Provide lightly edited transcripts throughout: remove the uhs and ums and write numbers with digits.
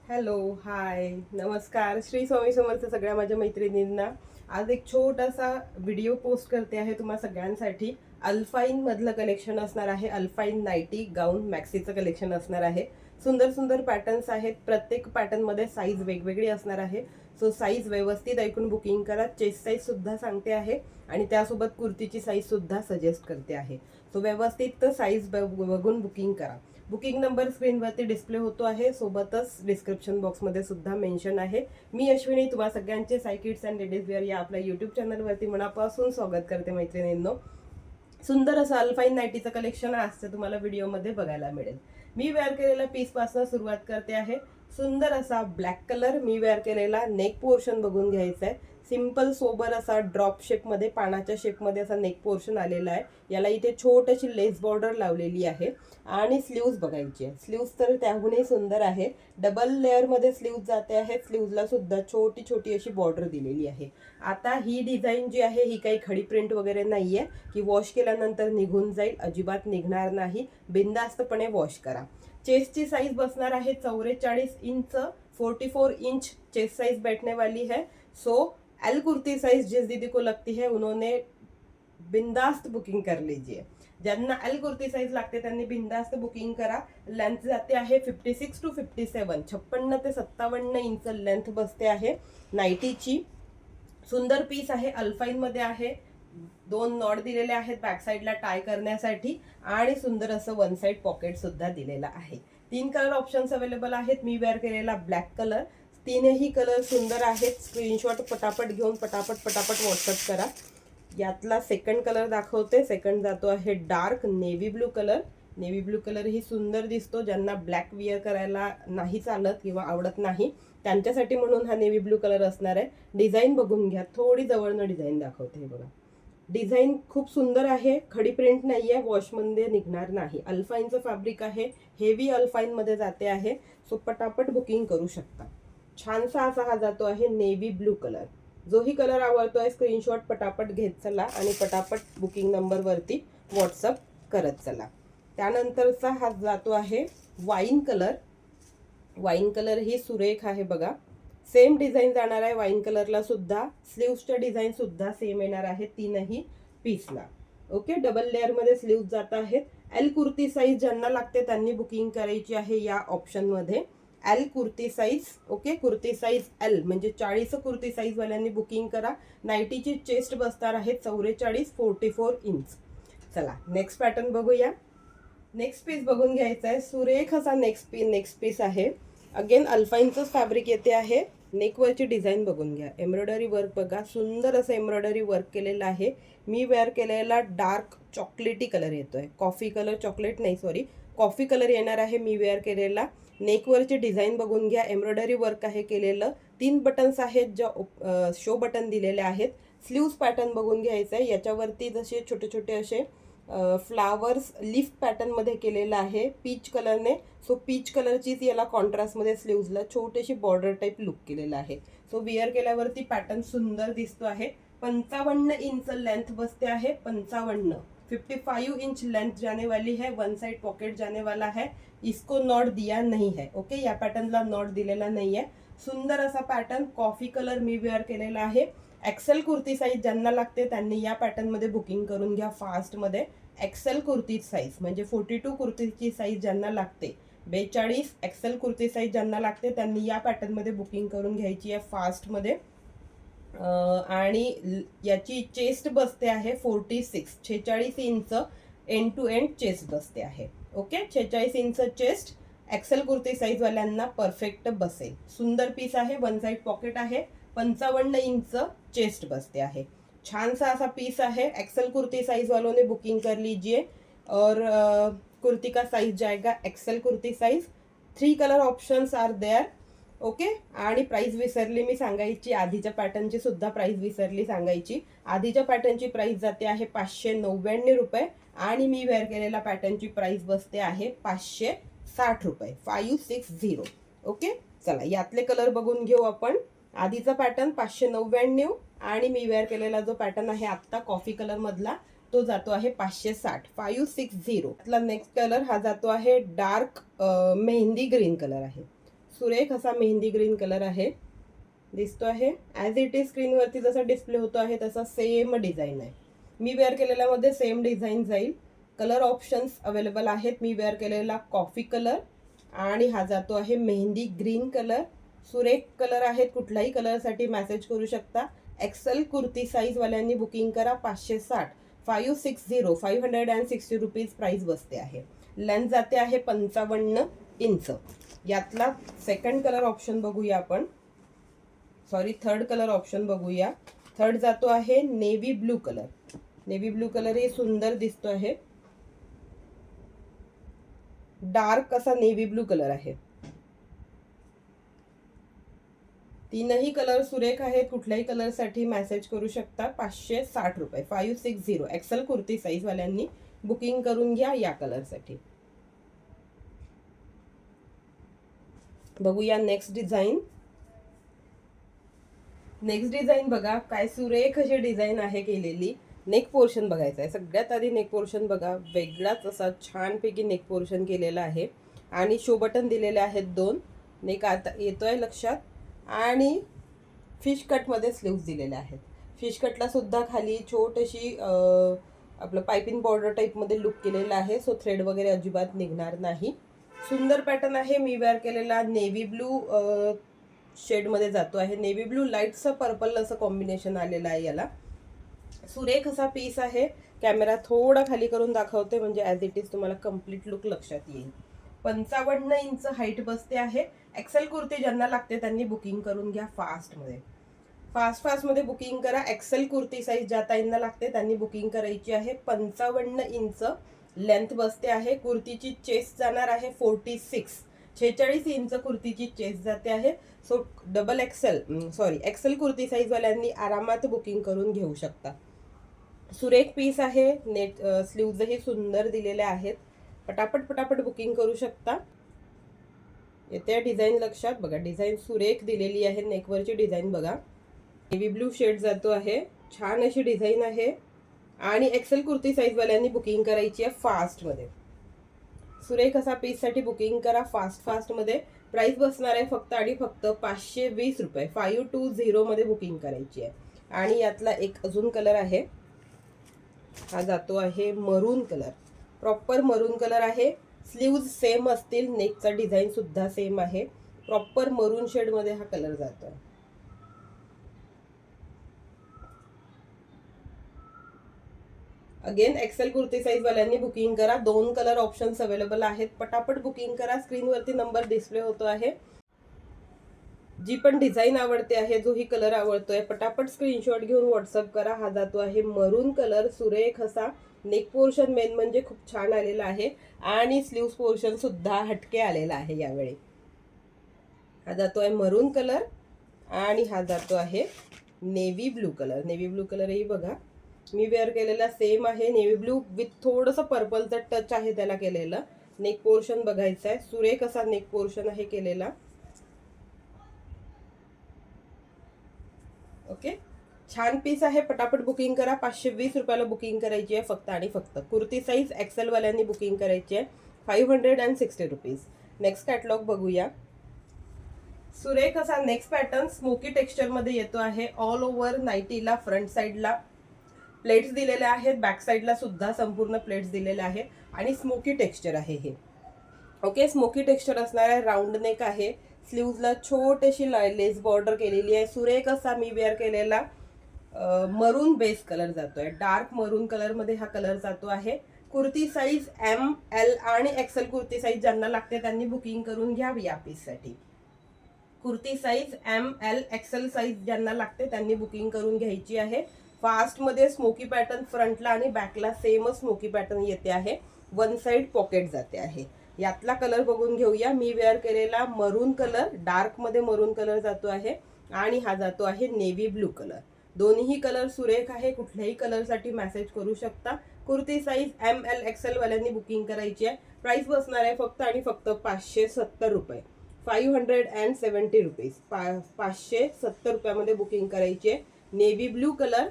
Hello, हाय, नमस्कार. श्री स्वामी समर्थ सगळ्या माझ्या मैत्रिणींना. आज एक छोटासा व्हिडिओ पोस्ट करते आहे तुम्हा सगळ्यांसाठी. अल्फाईन मधलं कलेक्शन असणार आहे. अल्फाईन नाईटी गाऊन मॅक्सीचं कलेक्शन असणार आहे. सुंदर सुंदर पॅटर्न्स आहेत. प्रत्येक पॅटर्नमध्ये साईज वेगवेगळी असणार आहे. सो साईज व्यवस्थित ऐकून बुकिंग करा. चेस्ट साईज सुद्धा सांगते आहे आणि त्यासोबत कुर्तीची साईज सुद्धा सजेस्ट करते आहे. सो व्यवस्थित साईज बघून बुकिंग करा. बुकिंग नंबर स्क्रीनवरती डिस्प्ले होतो आहे. सोबतच डिस्क्रिप्शन बॉक्समध्ये सुद्धा मेन्शन आहे. मी अश्विनी तुम्हा सगळ्यांचे Sai kids and ladies wear या आपल्या यूट्यूब चॅनलवरती मनापासून स्वागत करते मैत्रिणींनो. सुंदर असं अल्फाईन नाईटीचं कलेक्शन आजचं तुम्हाला व्हिडिओमध्ये बघायला मिळेल. मी वेअर केलेल्या पीसपासून सुरुवात करते आहे. सुंदर असा ब्लॅक कलर मी वेअर केलेला नेक पोर्शन बघून घ्यायचा आहे. सिंपल सोबर असा ड्रॉप शेपमध्ये पानाच्या शेपमध्ये असा नेक पोर्शन आलेला आहे. याला इथे छोटीशी लेस बॉर्डर लावलेली आहे आणि स्लीव्ज बघायची आहे. स्लीव्ज तर त्याहूनही सुंदर आहे. डबल लेअरमध्ये स्लीव्ज जाते आहे. स्लीव्जला सुद्धा छोटी छोटी अशी बॉर्डर दिलेली आहे. आता ही डिझाईन जी आहे ही काही खडी प्रिंट वगैरे नाहीये की वॉश केल्यानंतर निघून जाईल. अजिबात निघणार नाही. बिनधास्तपणे वॉश करा. चेस्टची साइज बसणार आहे 44 इंच. 44 इंच चेस्ट साइज बैठने वाली है. सो एल कुर्ती साइज जिस दीदी को लगती है उन्होंने बिंदास्त बुकिंग कर लीजिए. ज्यांना एल कुर्ती साइज लागते त्यांनी बिंदास्त बुकिंग करा. लेंथ जाते आहे 56 टू 57. 56 ते 57 इंच लेंथ बसते आहे नाईटीची. सुंदर पीस आहे. अल्फाईन मध्ये आहे. 2 नॉट दिलेले आहेत बॅक साईडला टाय करण्यासाठी आणि सुंदर असं वन साइड पॉकेट सुद्धा दिलेला आहे. 3 कलर ऑप्शन्स अवेलेबल आहेत. मी वेअर केलेला ब्लॅक कलर. तीनही कलर सुंदर आहेत. स्क्रीनशॉट पटापट घेऊन पटापट व्हॉट्सअप करा. यातला सेकंड कलर दाखवते. सेकंड जातो आहे dark navy blue colour. Navy blue colour ही सुंदर दिसतो. ज्यांना ब्लॅक वेअर करायला नाही चालत किंवा आवडत नाही त्यांच्यासाठी म्हणून हा नेव्ही ब्लू कलर असणार आहे. डिझाईन बघून घ्या. थोडी जवळनं डिझाईन दाखवते. हे बघा, डिझाईन खूप सुंदर आहे. खडी प्रिंट नाहीये. वॉशमध्ये निघणार नाही. अल्फाईनचं फॅब्रिक आहे. हेवी अल्फाईन मध्ये जाते आहे. सो पटापट बुकिंग करू शकता. छानसा असा हा जातो आहे नेव्ही ब्लू कलर. जोही कलर आवडतोय स्क्रीनशॉट पटापट घेत चला आणि पटापट बुकिंग नंबरवरती व्हॉट्सअप करत चला. त्यानंतरचा हा जातो आहे वाईन कलर. वाईन कलर ही सुरेख आहे बघा. सेम डिझाईन जाणार आहे वाईन कलरला सुद्धा. स्लीव्सच्या डिझाईन सुद्धा सेम येणार आहे तीनही पीसला. ओके, डबल लेअर मध्ये स्लीव्स जात आहेत. एल कुर्ती साईज ज्यांना लागते त्यांनी बुकिंग करायची आहे या ऑप्शन मध्ये. L kurti size. Okay, kurti size L म्हणजे 40 कुर्ती साईज वाल्यांनी बुकिंग करा. नाईटीची चेस्ट बसणार आहे 44 इंच. चला नेक्स्ट पॅटर्न बघूया. नेक्स्ट पीस बघून घ्यायचा आहे. सुरेख असा नेक्स्ट पीस आहे. अगेन अल्फाईनचंच फॅब्रिक येते आहे. नेकवरची डिझाईन बघून घ्या. एम्ब्रॉयडरी वर्क बघा. सुंदर असं एम्ब्रॉयडरी वर्क केलेलं आहे. मी वेअर केलेला डार्क चॉकलेटी कलर येतोय. कॉफी कलर, चॉकलेट नाही सॉरी, कॉफी कलर येणार आहे मी वेअर केलेला. नेकवरची डिझाईन बघून घ्या. एम्ब्रॉयडरी वर्क आहे केलेलं. 3 बटन्स आहेत ज्या शो बटन दिलेले आहेत. स्लीव्स पॅटर्न बघून घ्यायचं आहे. याच्यावरती जसे छोटे छोटे असे फ्लावर्स लीफ पॅटर्न मध्ये केलेलं आहे पीच कलरने. सो पीच कलरचीच याला कॉन्ट्रास्टमध्ये स्लीव्सला छोटीशी बॉर्डर टाईप लुक केलेला आहे. सो विअर केल्यावरती पॅटर्न सुंदर दिसतो आहे. 55 इंच लेंथ बसते आहे. 55 इंच लेंथ जाने वाली है. वन साइड पॉकेट जाने वाला है. इसको नॉट दिया नहीं है. ओके, या पॅटर्नला नॉट दिलेला नाही आहे. सुंदर असा पॅटर्न कॉफी कलर मी वेअर केलेला आहे. एक्सेल कुर्ती साईज ज्यांना लागते त्यांनी या पॅटर्न मध्ये बुकिंग करून घ्या फास्ट मध्ये. एक्सेल कुर्ती साईज म्हणजे 42 कुर्तीची साईज ज्यांना लागते, 42 एक्सेल कुर्ती साईज ज्यांना लागते त्यांनी या पॅटर्न मध्ये बुकिंग करून घ्यायची आहे फास्ट मध्ये. आणि याची चेस्ट बसते आहे 46 inch end to end chest बसते आहे. Okay, 46 inch chest XL kurti size वाल्यांना परफेक्ट बसेल. सुंदर पीस आहे. वन साइड पॉकेट आहे. 55 इंच चेस्ट बसते आहे. छानसा असा पीस है. एक्सेल कुर्ती साइज वालों ने बुकिंग कर लीजिए और कुर्ती का साइज जाएगा XL kurti size. 3 colour options are there. Okay, आणि प्राइस विसरली मी सांगायची. आधीच्या पॅटर्नची सुद्धा प्राइस विसरली सांगायची. आधीच्या पॅटर्नची प्राइस जाते आहे 599 रुपये आणि मी वेअर केलेला पॅटर्नची प्राइस बसते आहे 560 रुपये. 560. ओके, चला यातले कलर बघून घेऊ आपण. आधीचा पॅटर्न 599 आणि मी वेअर केलेला जो पॅटर्न आहे आत्ता कॉफी कलर मधला तो जातो आहे 560. 560. नेक्स्ट कलर हा जातो आहे डार्क मेहंदी ग्रीन कलर आहे. सुरेख असा मेहंदी ग्रीन कलर आहे, दिसतो आहे. ॲज इट इज स्क्रीनवरती जसा डिस्प्ले होतो आहे तसा सेम डिझाईन आहे. मी वेअर केलेल्यामध्ये सेम डिझाईन जाईल. कलर ऑप्शन्स अवेलेबल आहेत. मी वेअर केलेला कॉफी कलर आणि हा जातो आहे मेहंदी ग्रीन कलर. सुरेख कलर आहेत, कुठल्याही कलरसाठी मेसेज करू शकता. एक्सेल कुर्ती साईजवाल्यांनी बुकिंग करा. 560 560 रुपीज प्राइस बसते आहे. लेंथ जाते आहे 55 इंच. यातला सेकंड कलर ऑप्शन बघूया आपण, सॉरी थर्ड कलर ऑप्शन बघूया. थर्ड जातो आहे navy blue colour. Navy blue colour ही सुंदर दिसतो आहे. डार्क असा नेव्ही ब्लू कलर आहे. तीनही कलर सुरेख आहेत, कुठल्याही कलरसाठी मेसेज करू शकता. 560 रुपये 560 एक्सेल कुर्ती साईज वाल्यांनी बुकिंग करून घ्या या कलरसाठी. बघूया नेक्स्ट डिझाईन. नेक्स्ट डिझाईन बघा, काय सुरेख अशी डिझाईन आहे केलेली. नेक पोर्शन बघायचा आहे. सगळ्यात आधी नेक पोर्शन बघा, वेगळाच असा छानपैकी नेक पोर्शन केलेला आहे आणि शो बटन दिलेले आहेत 2. नेक आता येतोय लक्षात. आणि फिश कटमध्ये स्लीव्ज दिलेले आहेत. फिश कटला सुद्धा खाली छोटीशी आपलं पायपिंग बॉर्डर टाईपमध्ये लुक केलेला आहे. सो थ्रेड वगैरे अजिबात निघणार नाही. सुंदर पॅटर्न आहे. मी वेअर केलेला नेव्ही ब्लू शेडमध्ये जातो आहे. नेव्ही ब्लू लाईटचं पर्पल असं कॉम्बिनेशन आलेलं आहे याला. सुरेख असा पीस आहे. कॅमेरा थोडा खाली करून दाखवते म्हणजे ॲज इट इज तुम्हाला कम्प्लीट लुक लक्षात येईल. 55 इंच हाईट बसते आहे. एक्सेल कुर्ती ज्यांना लागते त्यांनी बुकिंग करून घ्या फास्टमध्ये. फास्टमध्ये बुकिंग करा. एक्सेल कुर्ती साईज ज्या ताईंना लागते त्यांनी बुकिंग करायची आहे. 55 इंच लेंथ बसते आहे. कुर्तीची चेस्ट जाणार आहे 46 इंच कुर्तीची चेस्ट जाते आहे. सो डबल एक्सेल कुर्ती साईजवाल्यांनी आरामात बुकिंग करून घेऊ शकता. सुरेख पीस आहे. नेट स्लीव्जही सुंदर दिलेले आहेत. पटापट बुकिंग करू शकता. येत्या डिझाईन लक्षात बघा. डिझाईन सुरेख दिलेली आहे. नेकवरची डिझाईन बघा. नेव्ही ब्लू शेड जातो आहे. छान अशी डिझाईन आहे आणि एक्सेल कुर्ती साईजवाल्यांनी बुकिंग करायची आहे फास्टमध्ये. सुरेख असा पीससाठी बुकिंग करा फास्टमध्ये. प्राइस बसणार आहे फक्त आणि फक्त 520 रुपये 520 मध्ये बुकिंग करायची आहे. आणि यातला एक अजून कलर आहे. हा जातो आहे मरून कलर. प्रॉपर मरून कलर आहे. स्लीव्ज सेम असतील. नेकचा डिझाईन सुद्धा सेम आहे. प्रॉपर मरून शेडमध्ये हा कलर जातो. अगेन एक्सेल कुर्ती साईज वाल्यांनी बुकिंग करा. 2 कलर ऑप्शन्स अवेलेबल आहेत. पटापट बुकिंग करा. स्क्रीनवरती नंबर डिस्प्ले होतो आहे. जी पण डिझाईन आवडते आहे, जो ही कलर आवडतोय, पटापट स्क्रीनशॉट घेऊन व्हॉट्सअप करा. हा जातो आहे मरून कलर. सुरेख असा नेक पोर्शन मेन म्हणजे खूप छान आलेला आहे आणि स्लीव्स पोर्शन सुद्धा हटके आलेला आहे यावेळी. हा जातो आहे मरून कलर आणि हा जातो आहे navy blue colour. Navy blue कलरही बघा मी वेअर केलेला सेम आहे. नेव्ही ब्लू विथ थोडंसं पर्पलचा टच आहे त्याला केलेलं. नेक पोर्शन बघायचा आहे. सुरेख असा नेक पोर्शन आहे केलेला. ओके, छान पीस आहे. पटापट बुकिंग करा. 520 रुपयाला बुकिंग करायची आहे फक्त आणि फक्त. कुर्ती साईज एक्सेल वाल्यांनी बुकिंग करायची आहे. 560 रुपीज. नेक्स्ट कॅटलॉग बघूया. सुरेख असा नेक्स्ट पॅटर्न स्मोकी टेक्स्चर मध्ये येतो आहे. ऑल ओव्हर नाईटीला फ्रंट साईडला प्लेट्स दिलेल्या आहेत. बॅक साईडला सुद्धा संपूर्ण प्लेट्स दिलेल्या आहेत आणि स्मोकी टेक्स्चर आहे हे. ओके, स्मोकी टेक्स्चर असणार आहे. राऊंड नेक आहे. स्लीव्जला छोटीशी लेस बॉर्डर केलेली आहे. सुरेख असा मी वेअर केलेला मरून बेस कलर जातोय. डार्क मरून कलर मध्ये हा कलर जातो आहे. कुर्ती साईज ML आणि एक्सेल कुर्ती साईज ज्यांना लागते त्यांनी बुकिंग करून घ्या या पीससाठी. Kurti size ML XL size ज्यांना लागते त्यांनी बुकिंग करून घ्यायची आहे. फास्टमध्ये स्मोकी पॅटर्न फ्रंटला आणि बॅकला सेमच स्मोकी पॅटर्न येते आहे. वन साइड पॉकेट जाते आहे. यातला कलर बघून घेऊया. मी वेअर केलेला मरून कलर, डार्क मध्ये मरून कलर जातो आहे आणि हा जातो आहे नेव्ही ब्लू कलर. दोन्ही कलर सुरेख आहे. कुठल्याही कलरसाठी मेसेज करू शकता. कुर्ती साईज ML एक्सेल वाल्यांनी बुकिंग करायची आहे. प्राइस बसणार आहे फक्त आणि फक्त 570 रुपये 570 रुपीज. 570 रुपयामध्ये बुकिंग करायची आहे. नेव्ही ब्लू कलर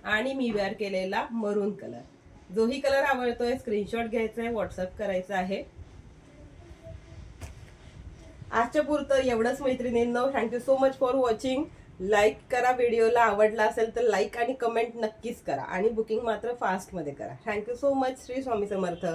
आणि मी वेअर केलेला मरून कलर. जोही कलर आवडतोय स्क्रीनशॉट घ्यायचा आहे, व्हॉट्सअप करायचा आहे. आजच्या पुरतं एवढंच मैत्रिणींनो. Thank you so much for watching. Like करा, व्हिडिओला आवडला असेल तर लाईक आणि कमेंट नक्कीच करा आणि बुकिंग मात्र फास्टमध्ये करा. Thank you so much. Shri Swami समर्थ.